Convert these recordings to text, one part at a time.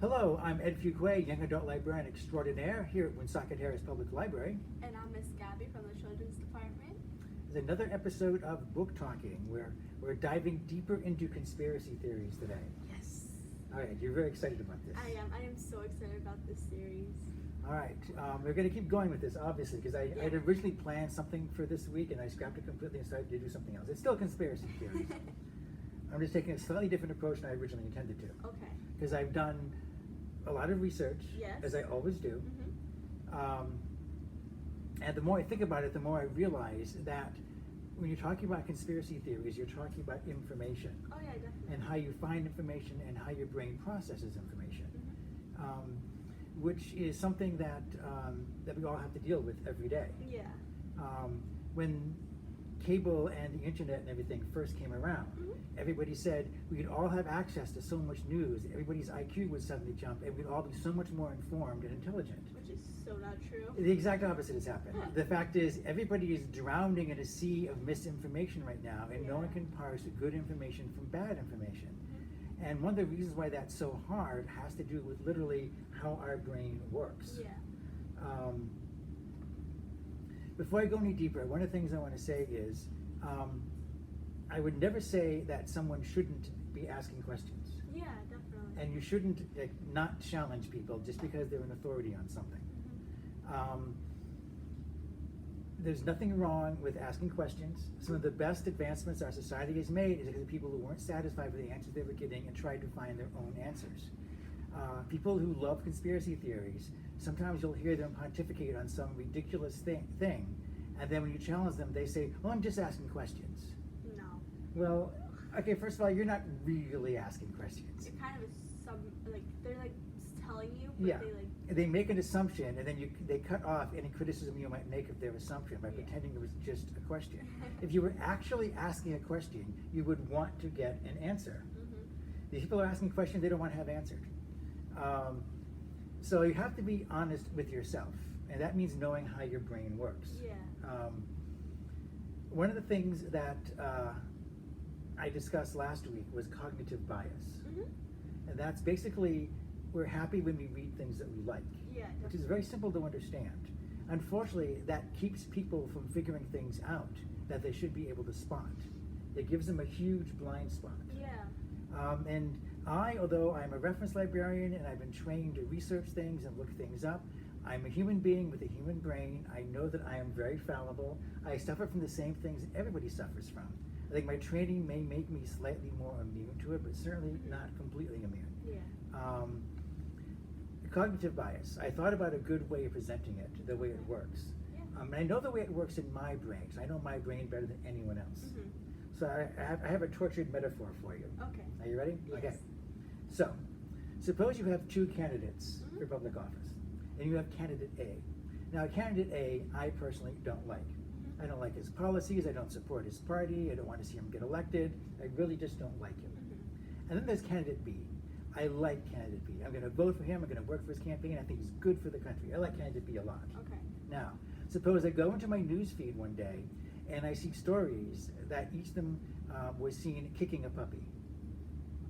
Hello, I'm Ed Fuquay, Young Adult Librarian Extraordinaire here at Woonsocket Harris Public Library. And I'm Miss Gabby from the Children's Department. There's another episode of Book Talking where we're diving deeper into conspiracy theories today. Yes. All right, you're very excited about this. I am so excited about this series. All right, we're going to keep going with this, obviously, because I'd originally planned something for this week and I scrapped it completely and started to do something else. It's still conspiracy theories. I'm just taking a slightly different approach than I originally intended to. Okay. Because I've done a lot of research, Yes. as I always do. Mm-hmm. And the more I think about it, the more I realize that when you're talking about conspiracy theories, you're talking about information Oh yeah, definitely. and how you find information and how your brain processes information, which is something that that we all have to deal with every day. Yeah. When cable and the internet and everything first came around, everybody said we could all have access to so much news, everybody's IQ would suddenly jump, and we'd all be so much more informed and intelligent. Which is so not true. The exact opposite has happened. The fact is, everybody is drowning in a sea of misinformation right now, and no one can parse good information from bad information. And one of the reasons why that's so hard has to do with literally how our brain works. Yeah. Before I go any deeper, one of the things I want to say is, I would never say that someone shouldn't be asking questions. Yeah, definitely. And you shouldn't not challenge people just because they're an authority on something. There's nothing wrong with asking questions. Some of the best advancements our society has made is because of people who weren't satisfied with the answers they were getting and tried to find their own answers. People who love conspiracy theories, sometimes you'll hear them pontificate on some ridiculous thing, and then when you challenge them, they say, well, I'm just asking questions. No. Well, okay, first of all, you're not really asking questions. It kind of is they're like telling you, but Yeah. they They make an assumption, and then they cut off any criticism you might make of their assumption by pretending it was just a question. If you were actually asking a question, you would want to get an answer. These people are asking questions they don't want to have answered. So you have to be honest with yourself, and that means knowing how your brain works. Yeah. One of the things that I discussed last week was cognitive bias. And that's basically, we're happy when we read things that we like, Yeah, which is very simple to understand. Unfortunately, that keeps people from figuring things out that they should be able to spot. It gives them a huge blind spot. Yeah. And although I'm a reference librarian and I've been trained to research things and look things up, I'm a human being with a human brain. I know that I am very fallible. I suffer from the same things that everybody suffers from. I think my training may make me slightly more immune to it, but certainly not completely immune. Yeah. Cognitive bias. I thought about a good way of presenting it, the way it works. Yeah. And I know the way it works in my brain, because I know my brain better than anyone else. So I have a tortured metaphor for you. Okay. Are you ready? Yes. Okay. So, suppose you have two candidates for public office, and you have candidate A. Now, candidate A, I personally don't like. I don't like his policies, I don't support his party, I don't want to see him get elected, I really just don't like him. And then there's candidate B. I like candidate B. I'm going to vote for him, I'm going to work for his campaign, I think he's good for the country. I like candidate B a lot. Okay. Now, suppose I go into my news feed one day, and I see stories that each of them was seen kicking a puppy.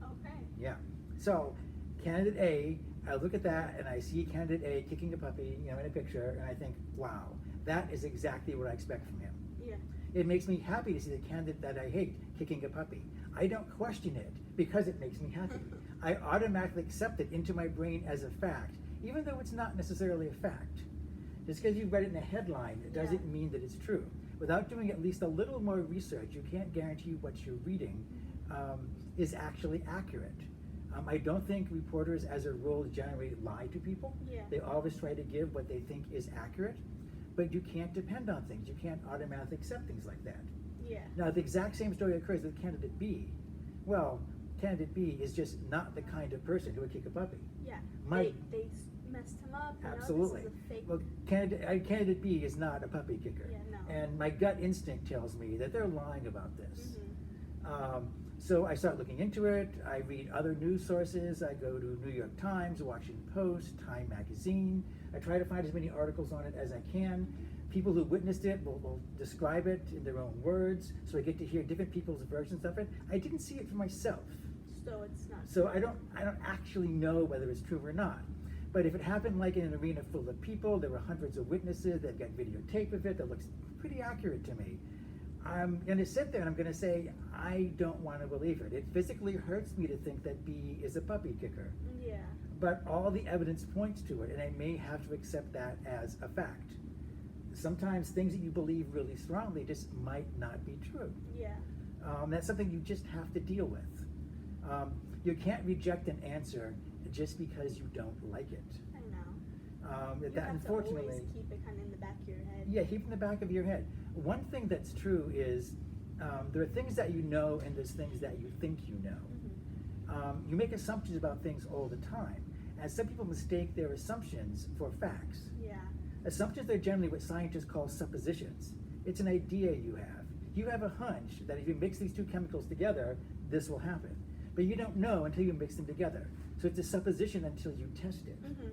Okay. Yeah. So, candidate A, I look at that and I see candidate A kicking a puppy, in a picture, and I think, wow, that is exactly what I expect from him. Yeah. It makes me happy to see the candidate that I hate kicking a puppy. I don't question it because it makes me happy. I automatically accept it into my brain as a fact, even though it's not necessarily a fact. Just because you've read it in a headline, it doesn't mean that it's true. Without doing at least a little more research, you can't guarantee what you're reading is actually accurate. I don't think reporters, as a rule, generally lie to people. Yeah. They always try to give what they think is accurate, but you can't depend on things. You can't automatically accept things like that. Yeah. Now, the exact same story occurs with candidate B. Well, candidate B is just not the kind of person who would kick a puppy. Yeah. My- They messed him up. Absolutely. This is a fake. Well, candidate B is not a puppy kicker. Yeah, no. And my gut instinct tells me that they're lying about this. So I start looking into it. I read other news sources. I go to New York Times, Washington Post, Time Magazine. I try to find as many articles on it as I can. People who witnessed it will describe it in their own words, so I get to hear different people's versions of it. I didn't see it for myself. So it's not. So I don't actually know whether it's true or not. But if it happened like in an arena full of people, there were hundreds of witnesses, they've got videotape of it that looks pretty accurate to me, I'm going to sit there and I'm going to say, I don't want to believe it. It physically hurts me to think that B is a puppy kicker. Yeah. But all the evidence points to it, and I may have to accept that as a fact. Sometimes things that you believe really strongly just might not be true. Yeah. That's something you just have to deal with. You can't reject an answer just because you don't like it. I know. You That have unfortunately, to always keep it kind of in the back of your head. yeah, keep in the back of your head. One thing that's true is there are things that you know, and there's things that you think you know. Mm-hmm. You make assumptions about things all the time, and some people mistake their assumptions for facts. Yeah. Assumptions are generally what scientists call suppositions. It's an idea you have. You have a hunch that if you mix these two chemicals together, this will happen. But you don't know until you mix them together. So it's a supposition until you test it. Mm-hmm.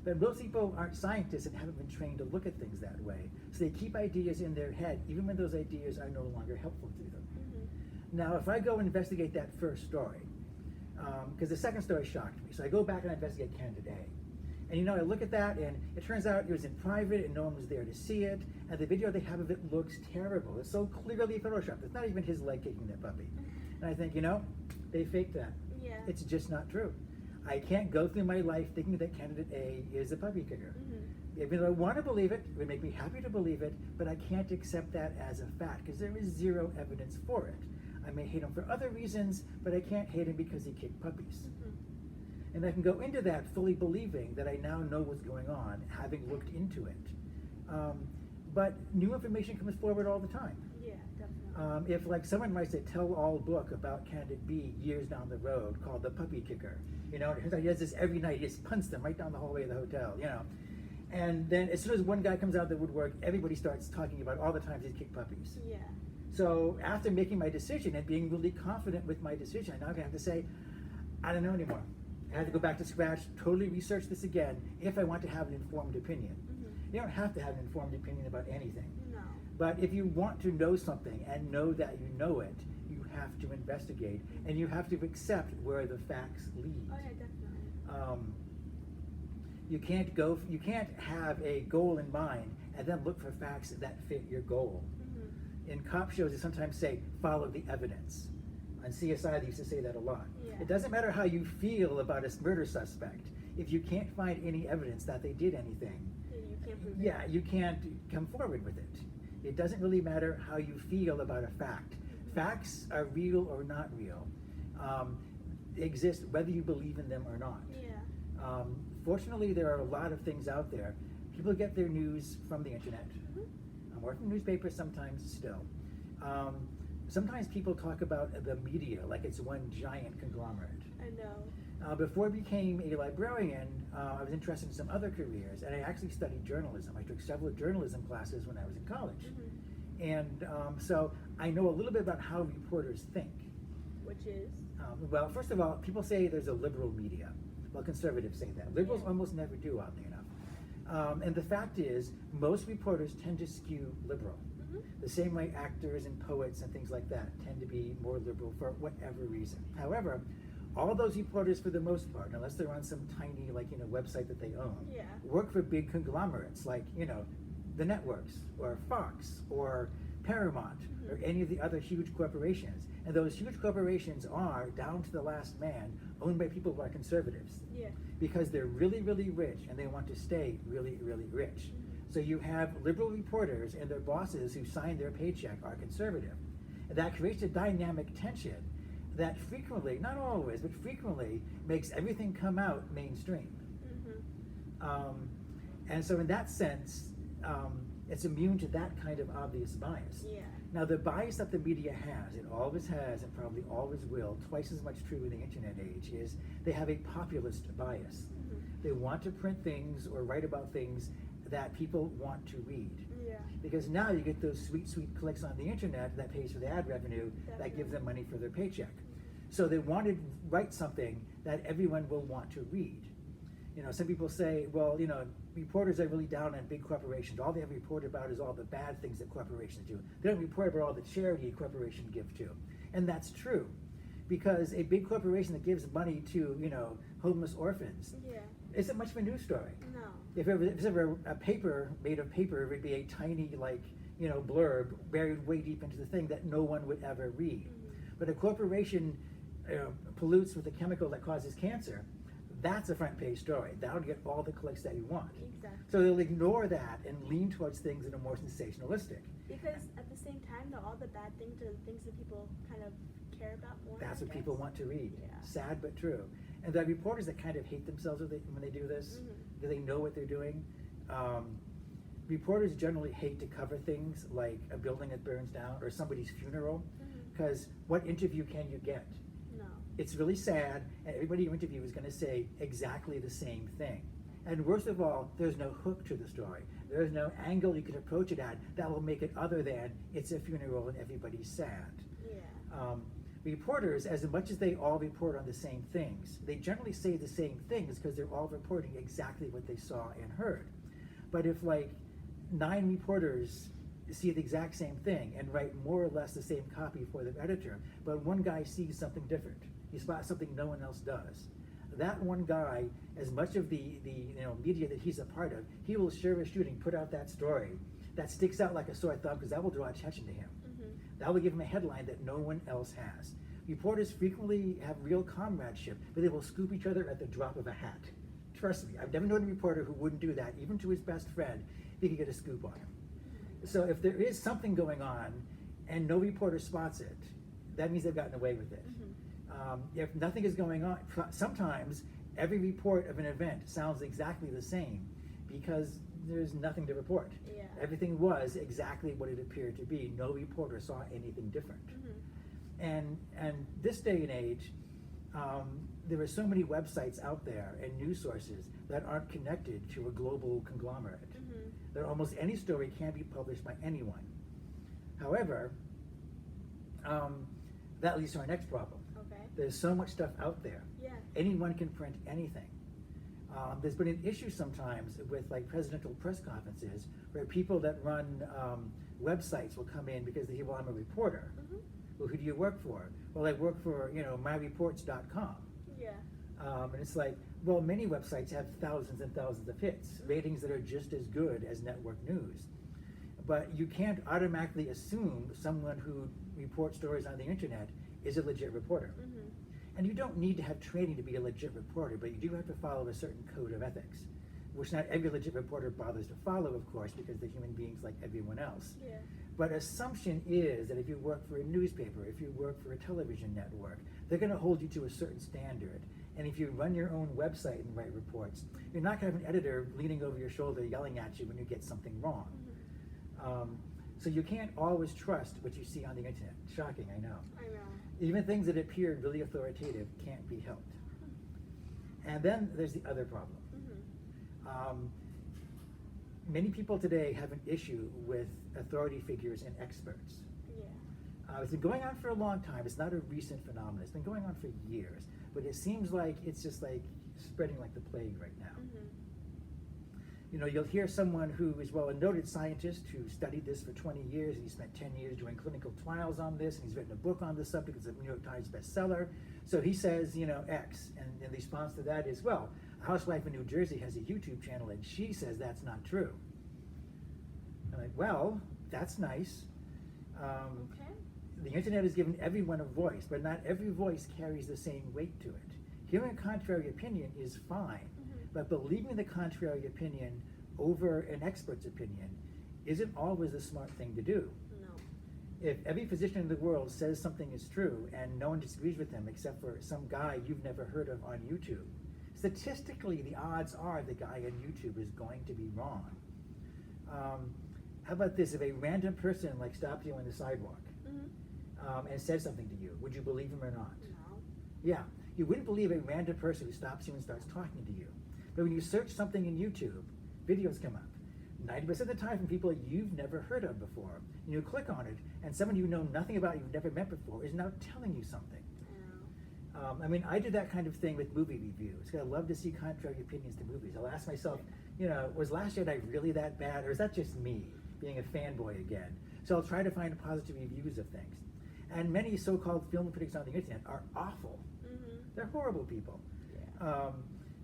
But most people aren't scientists and haven't been trained to look at things that way. So they keep ideas in their head, even when those ideas are no longer helpful to them. Mm-hmm. Now, if I go and investigate that first story, because the second story shocked me, so I go back and I investigate candidate A. And I look at that, and it turns out it was in private and no one was there to see it, and the video they have of it looks terrible. It's so clearly photoshopped. It's not even his leg kicking that puppy. And I think, they faked that. Yeah. It's just not true. I can't go through my life thinking that candidate A is a puppy kicker. Mm-hmm. Even though I want to believe it would make me happy to believe it, but I can't accept that as a fact because there is zero evidence for it. I may hate him for other reasons, but I can't hate him because he kicked puppies. Mm-hmm. And I can go into that fully believing that I now know what's going on, having looked into it. But new information comes forward all the time. Yeah, definitely. If like someone writes a tell-all book about candidate B years down the road called The Puppy Kicker, it turns out he does this every night. He just punts them right down the hallway of the hotel, And then as soon as one guy comes out of the woodwork, everybody starts talking about all the times he's kicked puppies. Yeah. So after making my decision and being really confident with my decision, I now have to say, I don't know anymore. I have to go back to scratch, totally research this again if I want to have an informed opinion. Mm-hmm. You don't have to have an informed opinion about anything. No. But if you want to know something and know that you know it, you have to investigate and you have to accept where the facts lead. Oh yeah, definitely. You can't have a goal in mind and then look for facts that fit your goal. Mm-hmm. In cop shows, they sometimes say, follow the evidence. On CSI, they used to say that a lot. Yeah. It doesn't matter how you feel about a murder suspect. If you can't find any evidence that they did anything, You can't prove it. yeah, you can't come forward with it. It doesn't really matter how you feel about a fact. Mm-hmm. Facts are real or not real. They exist whether you believe in them or not. Yeah. Fortunately, there are a lot of things out there. People get their news from the internet, or from newspapers sometimes still. Sometimes people talk about the media like it's one giant conglomerate. I know. Before I became a librarian, I was interested in some other careers, and I actually studied journalism. I took several journalism classes when I was in college. Mm-hmm. And so I know a little bit about how reporters think. Which is? Well, first of all, people say there's a liberal media. Well, conservatives say that. Liberals Yeah. almost never do, oddly enough. And the fact is, most reporters tend to skew liberal. Mm-hmm. The same way actors and poets and things like that tend to be more liberal for whatever reason. However, all those reporters, for the most part, unless they're on some tiny, website that they own, Yeah. work for big conglomerates like, the networks or Fox or Paramount or any of the other huge corporations. And those huge corporations are, down to the last man, owned by people who are conservatives. Yeah. Because they're really, really rich and they want to stay really, really rich. So you have liberal reporters and their bosses who sign their paycheck are conservative. And that creates a dynamic tension that frequently, not always, but frequently makes everything come out mainstream. Mm-hmm. And so in that sense, it's immune to that kind of obvious bias. Yeah. Now the bias that the media has, it always has and probably always will, twice as much true in the internet age, is they have a populist bias. Mm-hmm. They want to print things or write about things that people want to read. Yeah. Because now you get those sweet, sweet clicks on the internet that pays for the ad revenue that Definitely. gives them money for their paycheck. So they want to write something that everyone will want to read. Some people say, well, reporters are really down on big corporations. All they have to report about is all the bad things that corporations do. They don't report about all the charity corporations give to. And that's true. because a big corporation that gives money to, homeless orphans Yeah. isn't much of a news story. No. If it was ever a paper made of paper, it would be a tiny, blurb buried way deep into the thing that no one would ever read. But a corporation pollutes with a chemical that causes cancer, that's a front page story. That'll get all the clicks that you want. Exactly. So they'll ignore that and lean towards things that are more sensationalistic. Because at the same time, though, all the bad things are the things that people kind of care about more. That's I what people guess. want to read. Yeah. Sad but true. And the reporters that kind of hate themselves when they do this, do they know what they're doing? Reporters generally hate to cover things like a building that burns down or somebody's funeral, because what interview can you get? No. It's really sad, and everybody you interview is going to say exactly the same thing. And worst of all, there's no hook to the story. There's no angle you can approach it at that will make it other than it's a funeral and everybody's sad. Yeah. Reporters, as much as they all report on the same things, they generally say the same things because they're all reporting exactly what they saw and heard. But if 9 reporters see the exact same thing and write more or less the same copy for their editor, but one guy sees something different, he spots something no one else does, that one guy, as much of the media that he's a part of, he will sure as shooting put out that story that sticks out like a sore thumb because that will draw attention to him. That will give him a headline that no one else has. Reporters frequently have real comradeship, but they will scoop each other at the drop of a hat. Trust me, I've never known a reporter who wouldn't do that, even to his best friend, if he could get a scoop on him. So if there is something going on and no reporter spots it, that means they've gotten away with it. If nothing is going on, sometimes every report of an event sounds exactly the same because there's nothing to report. Yeah. Everything was exactly what it appeared to be. No reporter saw anything different. And this day and age, there are so many websites out there and news sources that aren't connected to a global conglomerate. That almost any story can be published by anyone. However, that leads to our next problem. Okay. There's so much stuff out there. Yeah. Anyone can print anything. There's been an issue sometimes with presidential press conferences where people that run websites will come in because they say, well, I'm a reporter. Well, who do you work for? Well, I work for, myreports.com. Yeah. And it's well, many websites have thousands and thousands of hits, ratings that are just as good as network news. But you can't automatically assume someone who reports stories on the internet is a legit reporter. And you don't need to have training to be a legit reporter, but you do have to follow a certain code of ethics, which not every legit reporter bothers to follow, of course, because they're human beings like everyone else. Yeah. But assumption is that if you work for a newspaper, if you work for a television network, they're going to hold you to a certain standard. And if you run your own website and write reports, you're not going to have an editor leaning over your shoulder yelling at you when you get something wrong. So you can't always trust what you see on the internet. Shocking, I know. I know. Even things that appear really authoritative can't be helped. And then there's the other problem. Many people today have an issue with authority figures and experts. Yeah. It's been going on for a long time. It's not a recent phenomenon. It's been going on for years. But it seems like it's just spreading like the plague right now. You'll hear someone who is, a noted scientist who studied this for 20 years, and he spent 10 years doing clinical trials on this, and he's written a book on the subject. It's a New York Times bestseller. So he says, X, and the response to that is, well, a housewife in New Jersey has a YouTube channel, and she says that's not true. I'm like, well, that's nice. Okay. The internet has given everyone a voice, but not every voice carries the same weight to it. Hearing a contrary opinion is fine. But believing the contrary opinion over an expert's opinion isn't always the smart thing to do. No. If every physician in the world says something is true and no one disagrees with them except for some guy you've never heard of on YouTube, statistically the odds are the guy on YouTube is going to be wrong. How about this? If a random person stopped you on the sidewalk and said something to you, would you believe him or not? No. Yeah, you wouldn't believe a random person who stops you and starts talking to you. But when you search something in YouTube, videos come up. 90% of the time from people you've never heard of before. And you click on it, and someone you know nothing about, you've never met before, is now telling you something. I know. I do that kind of thing with movie reviews. I love to see contrary opinions to movies. I'll ask myself, was Last Jedi really that bad, or is that just me being a fanboy again? So I'll try to find positive reviews of things. And many so-called film critics on the internet are awful. Mm-hmm. They're horrible people. Yeah.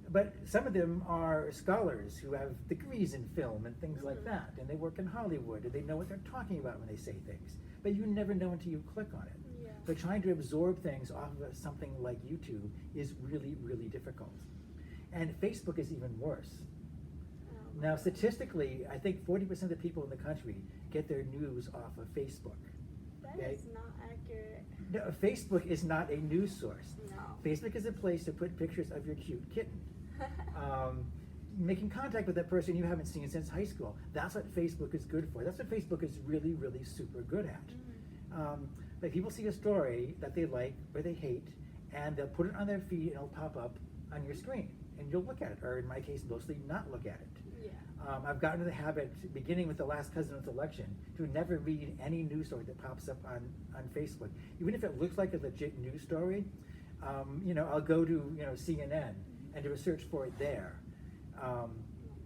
But some of them are scholars who have degrees in film and things like that, and they work in Hollywood, and they know what they're talking about when they say things. But you never know until you click on it. Yeah. But trying to absorb things off of something like YouTube is really, really difficult. And Facebook is even worse. Oh, Now, God. statistically, I think 40% of the people in the country get their news off of Facebook. That Okay? is not accurate. No, Facebook is not a news source. No. Facebook is a place to put pictures of your cute kitten. Making contact with that person you haven't seen since high school. That's what Facebook is good for. That's what Facebook is really, really super good at. Like people see a story that they like or they hate, and they'll put it on their feed and it'll pop up on your screen, and you'll look at it, or in my case, mostly not look at it. Yeah. I've gotten to the habit, beginning with the last president's election, to never read any news story that pops up on Facebook. Even if it looks like a legit news story, I'll go to CNN and do a search for it there. Oh my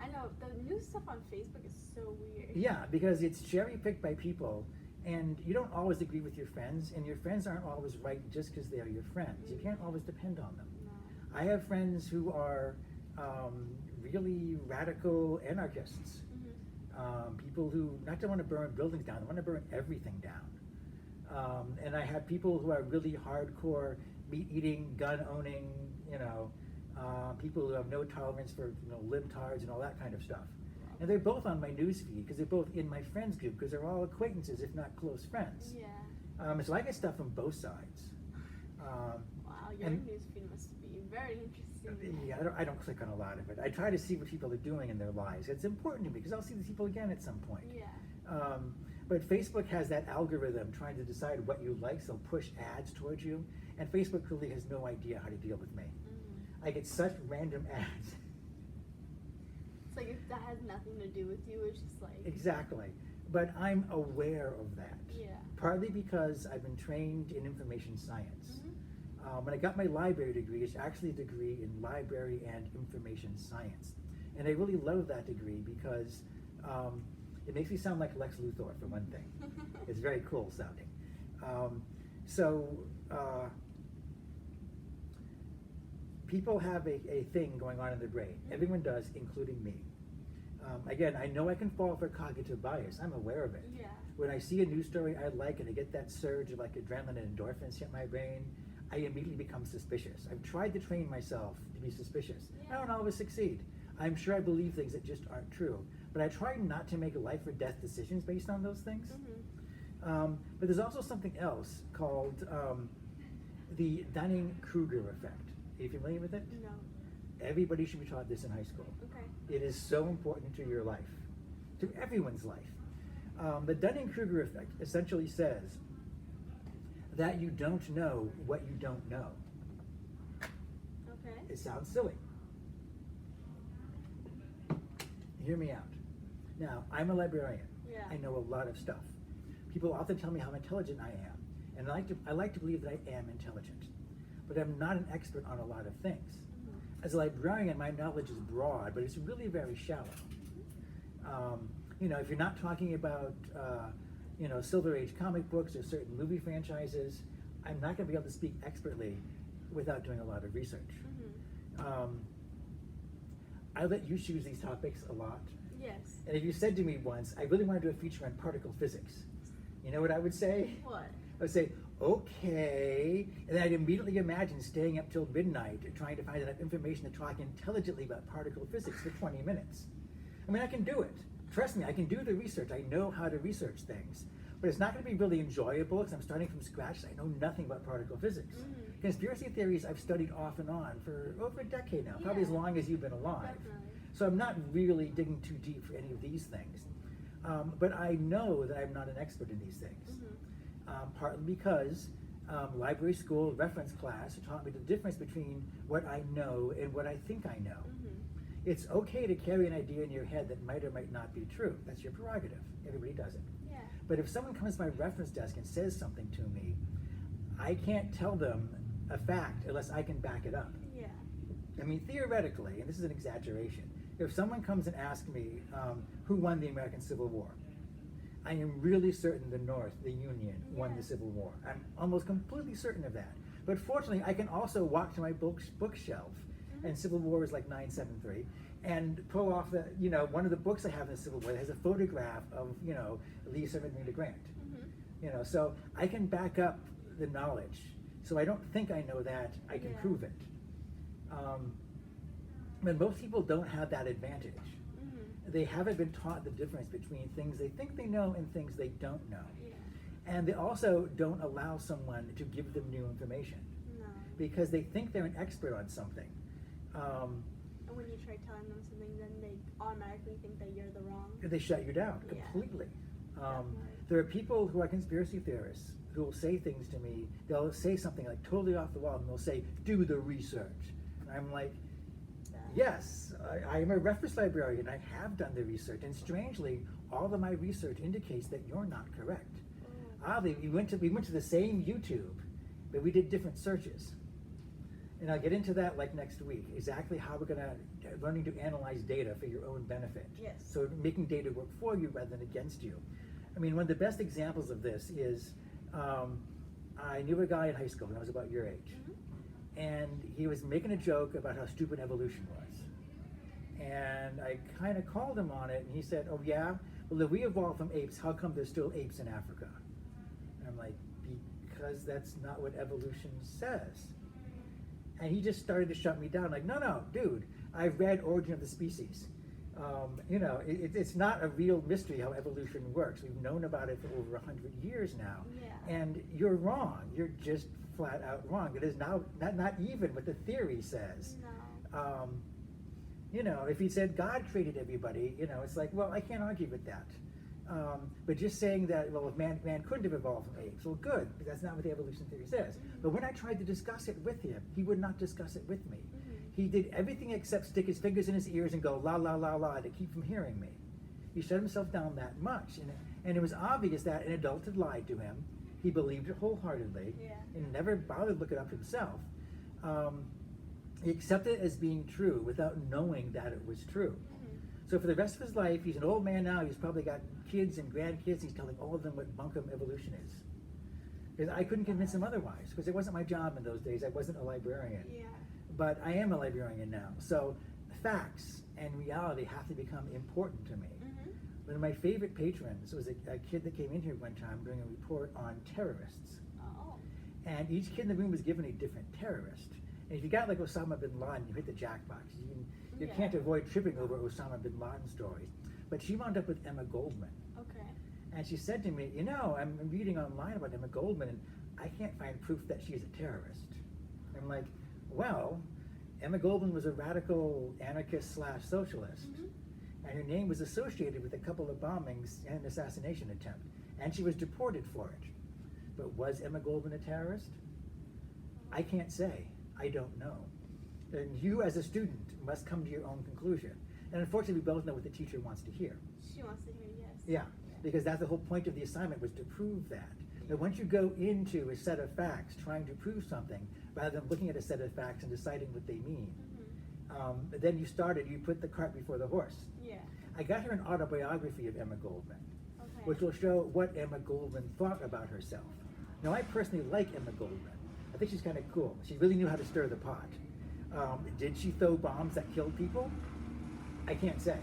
gosh. I know the news stuff on Facebook is so weird. Yeah, because it's cherry picked by people, and you don't always agree with your friends, and your friends aren't always right just because they are your friends. You can't always depend on them. No. I have friends who are really radical anarchists. People who not just want to burn buildings down, they want to burn everything down. And I have people who are really hardcore meat-eating, gun-owning, people who have no tolerance for libtards and all that kind of stuff. And they're both on my news feed because they're both in my friends group because they're all acquaintances, if not close friends. Yeah. So I get stuff from both sides. Wow, your and- newsfeed must be very interesting. Yeah, I don't click on a lot of it. I try to see what people are doing in their lives. It's important to me because I'll see these people again at some point. Yeah. But Facebook has that algorithm trying to decide what you like, so push ads towards you. And Facebook really has no idea how to deal with me. I get such random ads. It's like if that has nothing to do with you, it's just like. Exactly. But I'm aware of that. Yeah. Partly because I've been trained in information science. When I got my library degree, it's actually a degree in library and information science. And I really love that degree because it makes me sound like Lex Luthor, for one thing. It's very cool sounding. People have a thing going on in their brain. Everyone does, including me. Again, I know I can fall for cognitive bias. I'm aware of it. Yeah. When I see a news story I like and I get that surge of like adrenaline and endorphins hit my brain, I immediately become suspicious. I've tried to train myself to be suspicious. I don't always succeed. I'm sure I believe things that just aren't true. But I try not to make life or death decisions based on those things. But there's also something else called the Dunning-Kruger effect. Are you familiar with it? No. Everybody should be taught this in high school. Okay. It is so important to your life, to everyone's life. The Dunning-Kruger effect essentially says that you don't know what you don't know. Okay. It sounds silly. Hear me out. Now, I'm a librarian. Yeah. I know a lot of stuff. People often tell me how intelligent I am, and I like to believe that I am intelligent, but I'm not an expert on a lot of things. As a librarian, my knowledge is broad, but it's really very shallow. If you're not talking about Silver Age comic books or certain movie franchises, I'm not going to be able to speak expertly without doing a lot of research. I let you choose these topics a lot. Yes. And if you said to me once, I really want to do a feature on particle physics, you know what I would say? What? I would say, okay. And then I'd immediately imagine staying up till midnight trying to find enough information to talk intelligently about particle physics for 20 minutes. I mean, I can do it. Trust me, I can do the research. I know how to research things. But it's not going to be really enjoyable because I'm starting from scratch. I know nothing about particle physics. Conspiracy theories I've studied off and on for over a decade now, probably as long as you've been alive. Definitely. So I'm not really digging too deep for any of these things. But I know that I'm not an expert in these things. Partly because library school reference class taught me the difference between what I know and what I think I know. It's okay to carry an idea in your head that might or might not be true. That's your prerogative. Everybody does it. Yeah. But if someone comes to my reference desk and says something to me, I can't tell them a fact unless I can back it up. Yeah. I mean, theoretically, and this is an exaggeration, if someone comes and asks me who won the American Civil War, I am really certain the North, the Union, won Yeah. the Civil War. I'm almost completely certain of that. But fortunately, I can also walk to my bookshelf, and Civil War is like 973, and pull off the, one of the books I have in the Civil War that has a photograph of, Lee Sermon to Grant. So I can back up the knowledge. So I don't think I know that, I can prove it. But most people don't have that advantage. They haven't been taught the difference between things they think they know and things they don't know. Yeah. And they also don't allow someone to give them new information No. because they think they're an expert on something. And when you try telling them something, then they automatically think that you're the wrong. They shut you down Yeah. completely. Definitely. There are people who are conspiracy theorists who will say things to me. They'll say something like totally off the wall, and they'll say, "Do the research." And I'm like, yes, I am a reference librarian. I have done the research, and strangely, all of my research indicates that you're not correct. Oddly, we went to the same YouTube, but we did different searches. And I'll get into that like next week. Exactly how we're learning to analyze data for your own benefit. Yes. So making data work for you rather than against you. I mean, one of the best examples of this is I knew a guy in high school when I was about your age. And he was making a joke about how stupid evolution was. And I kind of called him on it, and he said, "Oh yeah? Well, if we evolved from apes, how come there's still apes in Africa?" And I'm like, "Because that's not what evolution says." And he just started to shut me down, like, no, dude, I've read Origin of the Species. It's not a real mystery how evolution works. We've known about it for over 100 years now. Yeah. And you're wrong. You're just flat out wrong. It is now not even what the theory says. No. If he said God created everybody, it's like, well, I can't argue with that. But just saying that, well, if man couldn't have evolved from apes, well, good, but that's not what the evolution theory says. But when I tried to discuss it with him, he would not discuss it with me. He did everything except stick his fingers in his ears and go la la la la to keep from hearing me. He shut himself down that much, and it was obvious that an adult had lied to him. He believed it wholeheartedly, and never bothered to look it up himself. He accepted it as being true without knowing that it was true. So for the rest of his life, he's an old man now. He's probably got kids and grandkids. He's telling all of them what bunkum evolution is. Because I couldn't convince him otherwise, because it wasn't my job in those days. I wasn't a librarian. Yeah. But I am a librarian now. So facts and reality have to become important to me. One of my favorite patrons was a kid that came in here one time doing a report on terrorists. Oh. And each kid in the room was given a different terrorist. And if you got like Osama bin Laden, you hit the jackpot. You can't avoid tripping over Osama bin Laden stories. But she wound up with Emma Goldman. Okay. And she said to me, I'm reading online about Emma Goldman, and I can't find proof that she's a terrorist. I'm like, well, Emma Goldman was a radical anarchist/socialist. And her name was associated with a couple of bombings and an assassination attempt. And she was deported for it. But was Emma Goldman a terrorist? I can't say. I don't know. And you as a student must come to your own conclusion. And unfortunately, we both know what the teacher wants to hear. She wants to hear yes. Yeah, because that's the whole point of the assignment, was to prove that. That once you go into a set of facts trying to prove something, rather than looking at a set of facts and deciding what they mean, then you put the cart before the horse. Yeah. I got her an autobiography of Emma Goldman, Okay. which will show what Emma Goldman thought about herself. Now, I personally like Emma Goldman. I think she's kind of cool. She really knew how to stir the pot. Did she throw bombs that killed people? I can't say.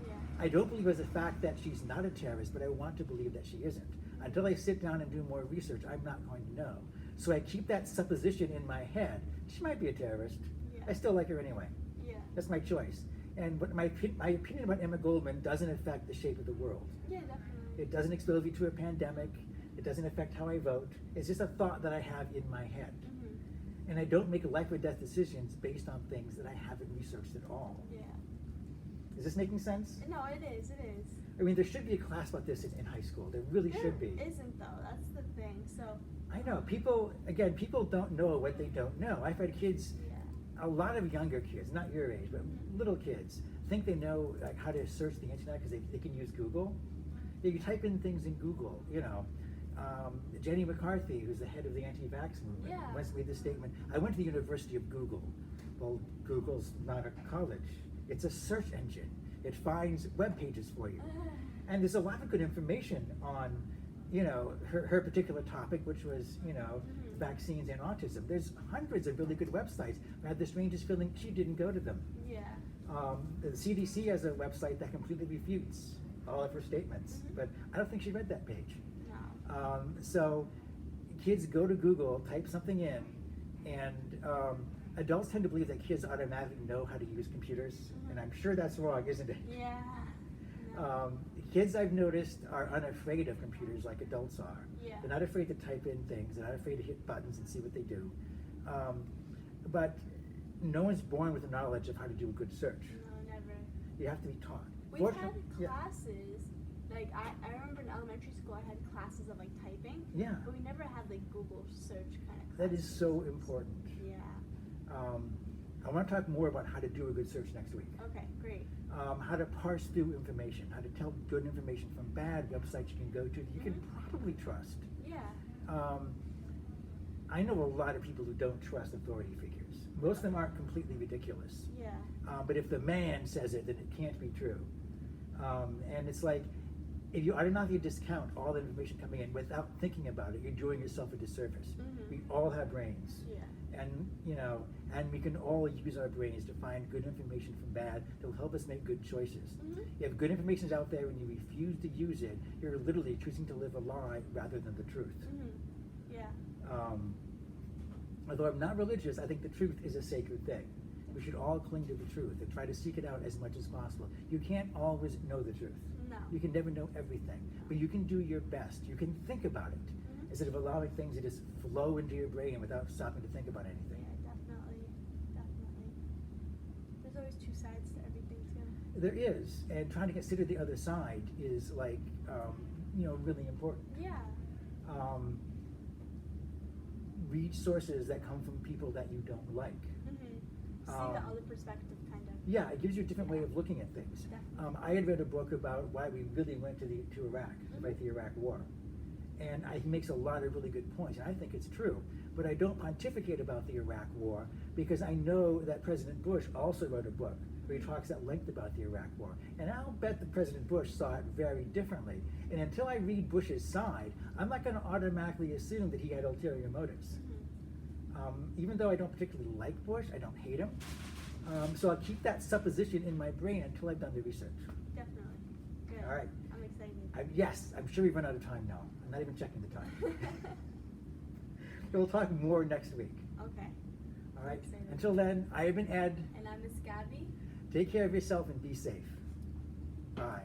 Yeah. I don't believe as a fact that she's not a terrorist, but I want to believe that she isn't. Until I sit down and do more research, I'm not going to know. So I keep that supposition in my head. She might be a terrorist. Yeah. I still like her anyway. Yeah. That's my choice. And my opinion about Emma Goldman doesn't affect the shape of the world. Yeah, definitely. It doesn't expose me to a pandemic. It doesn't affect how I vote. It's just a thought that I have in my head. And I don't make life or death decisions based on things that I haven't researched at all. Yeah. Is this making sense? No, it is. It is. I mean, there should be a class about this in high school. There really should be. There isn't though. That's the thing. So. I know. People don't know what they don't know. I've had kids, a lot of younger kids, not your age, but little kids, think they know like how to search the internet because they can use Google. You type in things in Google, Jenny McCarthy, who's the head of the anti-vax movement, once made this statement. I went to the University of Google. Well, Google's not a college. It's a search engine. It finds web pages for you. And there's a lot of good information on, her particular topic, which was, vaccines and autism. There's hundreds of really good websites. I had the strangest feeling she didn't go to them. Yeah. The CDC has a website that completely refutes all of her statements, but I don't think she read that page. No. So kids go to Google, type something in, and adults tend to believe that kids automatically know how to use computers, and I'm sure that's wrong, isn't it? Yeah. No. Kids, I've noticed, are unafraid of computers like adults are. Yeah. They're not afraid to type in things. They're not afraid to hit buttons and see what they do. But no one's born with the knowledge of how to do a good search. No, never. You have to be taught. We've had classes, like I remember in elementary school I had classes of like typing. Yeah. But we never had like Google search kind of classes. That is so important. Yeah. I want to talk more about how to do a good search next week. Okay, great. How to parse through information, how to tell good information from bad websites you can go to that you can probably trust. Yeah. I know a lot of people who don't trust authority figures. Most of them aren't completely ridiculous. Yeah. But if the man says it, then it can't be true. And it's like, if you automatically discount all the information coming in without thinking about it, you're doing yourself a disservice. We all have brains. Yeah. And we can all use our brains to find good information from bad that will help us make good choices. If good information is out there and you refuse to use it, you're literally choosing to live a lie rather than the truth. Yeah. Although I'm not religious, I think the truth is a sacred thing. We should all cling to the truth and try to seek it out as much as possible. You can't always know the truth. No. You can never know everything, but you can do your best. You can think about it instead of allowing things to just flow into your brain without stopping to think about anything. Yeah, definitely. There's always two sides to everything too. There is, and trying to consider the other side is like, really important. Yeah. Read sources that come from people that you don't like. See the other perspective, kind of. Yeah, it gives you a different way of looking at things. I had read a book about why we really went to Iraq to fight the Iraq War, and he makes a lot of really good points, and I think it's true. But I don't pontificate about the Iraq War because I know that President Bush also wrote a book where he talks at length about the Iraq War, and I'll bet that President Bush saw it very differently. And until I read Bush's side, I'm not going to automatically assume that he had ulterior motives. Even though I don't particularly like Bush, I don't hate him. So I'll keep that supposition in my brain until I've done the research. Definitely. Good. All right. I'm excited. Yes, I'm sure we've run out of time now. I'm not even checking the time. We'll talk more next week. Okay. All right. Excited. Until then, I have been Ed. And I'm Miss Gabby. Take care of yourself and be safe. Bye.